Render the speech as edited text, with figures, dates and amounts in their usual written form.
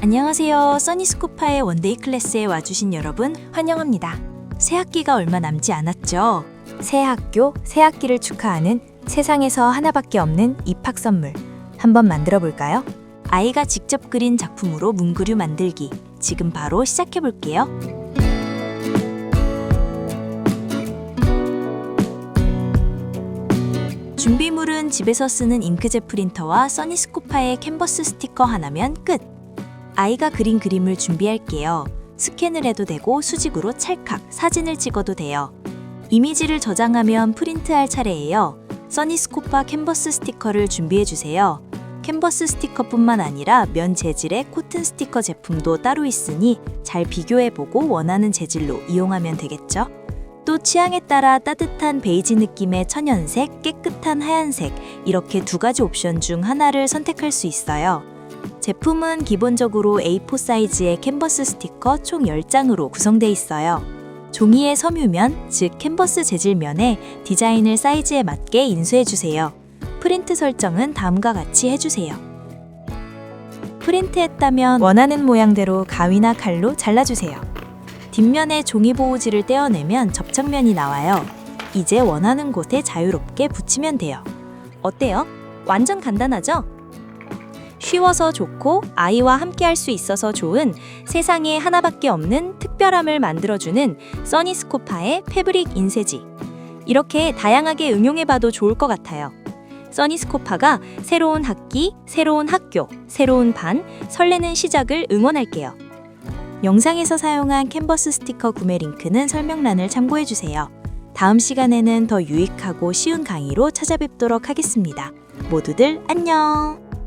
안녕하세요. 써니스코파의 원데이 클래스에 와주신 여러분 환영합니다. 새 학기가 얼마 남지 않았죠? 새 학교, 새 학기를 축하하는 세상에서 하나밖에 없는 입학 선물. 한번 만들어 볼까요? 아이가 직접 그린 작품으로 문구류 만들기. 지금 바로 시작해 볼게요. 준비물은 집에서 쓰는 잉크젯 프린터와 써니스코파의 캔버스 스티커 하나면 끝! 아이가 그린 그림을 준비할게요. 스캔을 해도 되고 수직으로 찰칵 사진을 찍어도 돼요. 이미지를 저장하면 프린트할 차례예요. 써니스코파 캔버스 스티커를 준비해주세요. 캔버스 스티커뿐만 아니라 면 재질의 코튼 스티커 제품도 따로 있으니 잘 비교해보고 원하는 재질로 이용하면 되겠죠? 또 취향에 따라 따뜻한 베이지 느낌의 천연색, 깨끗한 하얀색 이렇게 두 가지 옵션 중 하나를 선택할 수 있어요. 제품은 기본적으로 A4 사이즈의 캔버스 스티커 총 10장으로 구성되어 있어요. 종이의 섬유면, 즉 캔버스 재질면에 디자인을 사이즈에 맞게 인수해주세요. 프린트 설정은 다음과 같이 해주세요. 프린트했다면 원하는 모양대로 가위나 칼로 잘라주세요. 뒷면에 종이 보호지를 떼어내면 접착면이 나와요. 이제 원하는 곳에 자유롭게 붙이면 돼요. 어때요? 완전 간단하죠? 쉬워서 좋고 아이와 함께 할 수 있어서 좋은 세상에 하나밖에 없는 특별함을 만들어주는 써니스코파의 패브릭 인쇄지. 이렇게 다양하게 응용해봐도 좋을 것 같아요. 써니스코파가 새로운 학기, 새로운 학교, 새로운 반, 설레는 시작을 응원할게요. 영상에서 사용한 캔버스 스티커 구매 링크는 설명란을 참고해주세요. 다음 시간에는 더 유익하고 쉬운 강의로 찾아뵙도록 하겠습니다. 모두들 안녕!